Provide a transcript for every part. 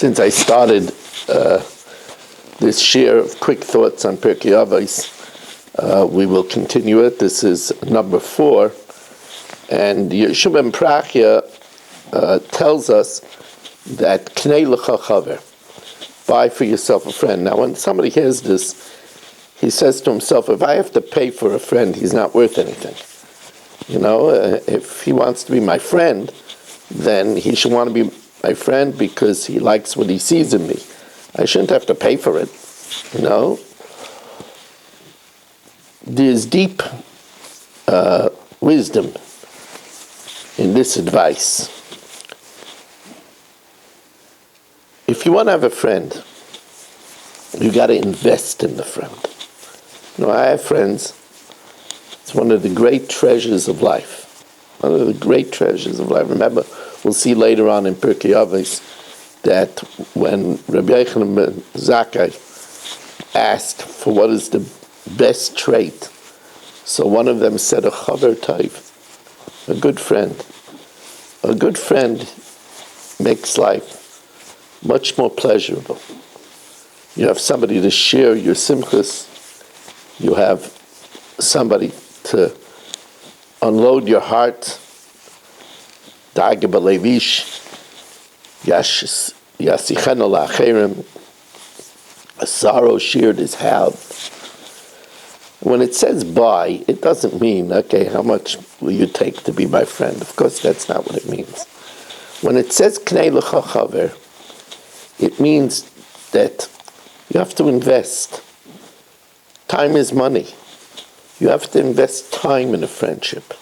Since I started this share of quick thoughts on Pirkay Avos, we will continue it. This is number 4, and Yeshua ben Pirkay tells us that Knei lecha chaver, buy for yourself a friend. Now, when somebody hears this, he says to himself, if I have to pay for a friend, he's not worth anything. You know, if he wants to be my friend, then he should want to be my friend because he likes what he sees in me. I shouldn't have to pay for it, you know. There's deep wisdom in this advice. If you want to have a friend, you got to invest in the friend. You know, I have friends. It's one of the great treasures of life. One of the great treasures of life. Remember, we'll see later on in Pirkay Avos that when Rabbi Yochanan ben Zakkai asked for what is the best trait, so one of them said a chaver tov, a good friend. A good friend makes life much more pleasurable. You have somebody to share your simchas. You have somebody to unload your heart. Da'aga b'leivish, yasichenu la'acherim. A sorrow shared is halved. When it says buy, it doesn't mean, okay, how much will you take to be my friend? Of course, that's not what it means. When it says Knei lecha chaver, it means that you have to invest. Time is money. You have to invest time in a friendship.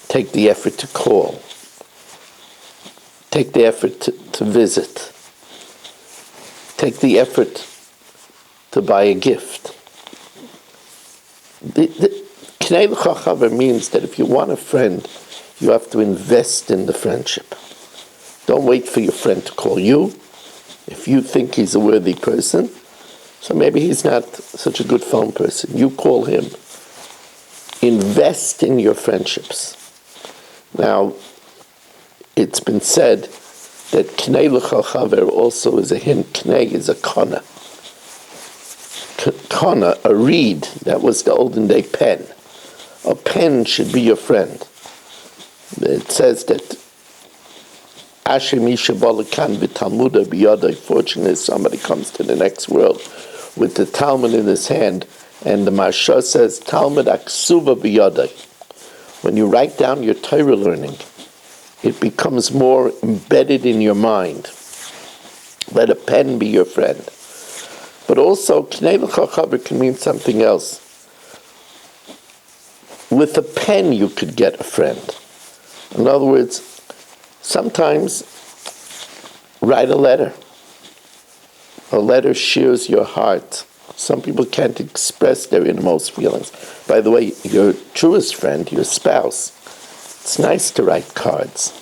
Take the effort to call. Take the effort to visit. Take the effort to buy a gift. Knei lecha chaver means that if you want a friend, you have to invest in the friendship. Don't wait for your friend to call you. If you think he's a worthy person, so maybe he's not such a good phone person, you call him. Invest in your friendships. Now, it's been said that Knei lecha chaver also is a hint. Knei is a kana. Kana, a reed, that was the olden day pen. A pen should be your friend. It says that fortunate if somebody comes to the next world with the Talmud in his hand, and the Marsha says, Talmud aksuva biyadai. When you write down your Torah learning, it becomes more embedded in your mind. Let a pen be your friend. But also, Knei lecha chaver can mean something else. With a pen, you could get a friend. In other words, sometimes write a letter. A letter shares your heart. Some people can't express their innermost feelings. By the way, your truest friend, your spouse, it's nice to write cards.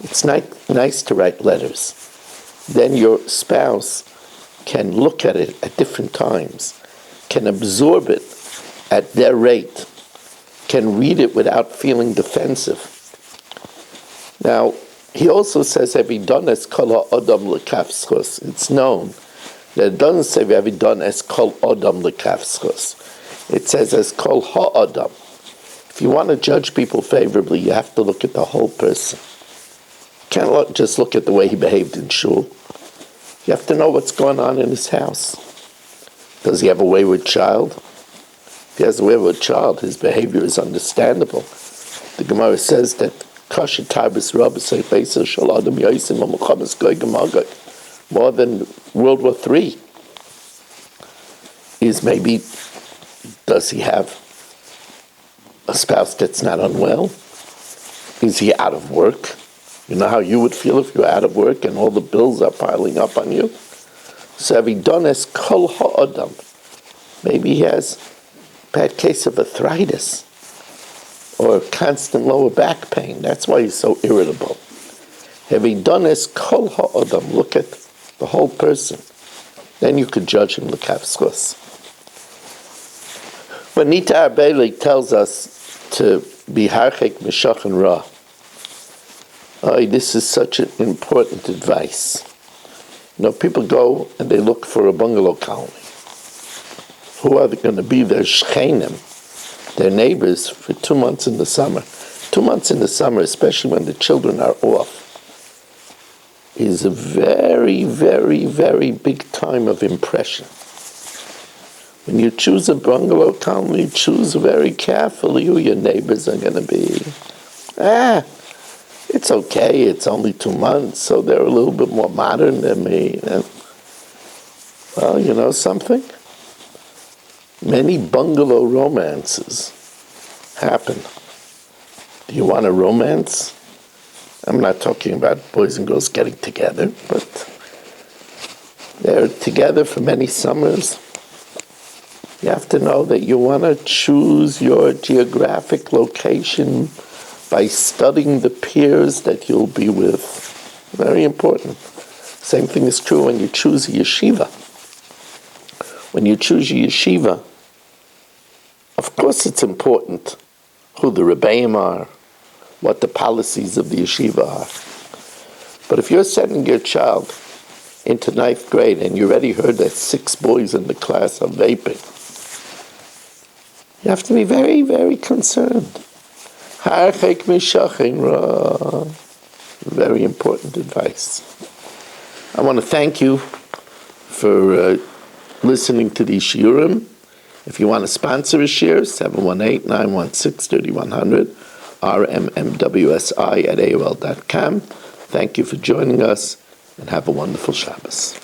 It's nice to write letters. Then your spouse can look at it at different times, can absorb it at their rate, can read it without feeling defensive. Now, he also says, Evidones kol ha'odam lekafschus. It's known that it doesn't say Evidones kol odam lekafschus. It says as kol ha'odam. If you want to judge people favorably, you have to look at the whole person. You can't just look at the way he behaved in shul. You have to know what's going on in his house. Does he have a wayward child? If he has a wayward child, his behavior is understandable. The Gemara says that more than World War III is maybe, does he have a spouse that's not unwell? Is he out of work? You know how you would feel if you were out of work and all the bills are piling up on you? So Avidones kol ha'odam. Maybe he has a bad case of arthritis or constant lower back pain. That's why he's so irritable. Avidones kol ha'odam. Look at the whole person. Then you could judge him l'kafschus. When Nita Arbeli tells us to be harchek mishach and ra, this is such an important advice. People go and they look for a bungalow colony. Who are they going to be? Their shchenim, their neighbors, for 2 months in the summer. 2 months in the summer, especially when the children are off, is a very, very, very big time of impression. When you choose a bungalow colony, choose very carefully who your neighbors are going to be. It's okay, it's only 2 months, so they're a little bit more modern than me. And, well, you know something? Many bungalow romances happen. Do you want a romance? I'm not talking about boys and girls getting together, but they're together for many summers. You have to know that you want to choose your geographic location by studying the peers that you'll be with. Very important. Same thing is true when you choose a yeshiva. When you choose a yeshiva, of course it's important who the rebbeim are, what the policies of the yeshiva are. But if you're sending your child into 9th grade and you already heard that 6 boys in the class are vaping, you have to be very, very concerned. Very important advice. I want to thank you for listening to these shiurim. If you want to sponsor a shir, 718-916-3100, rmmwsi@aol.com. Thank you for joining us, and have a wonderful Shabbos.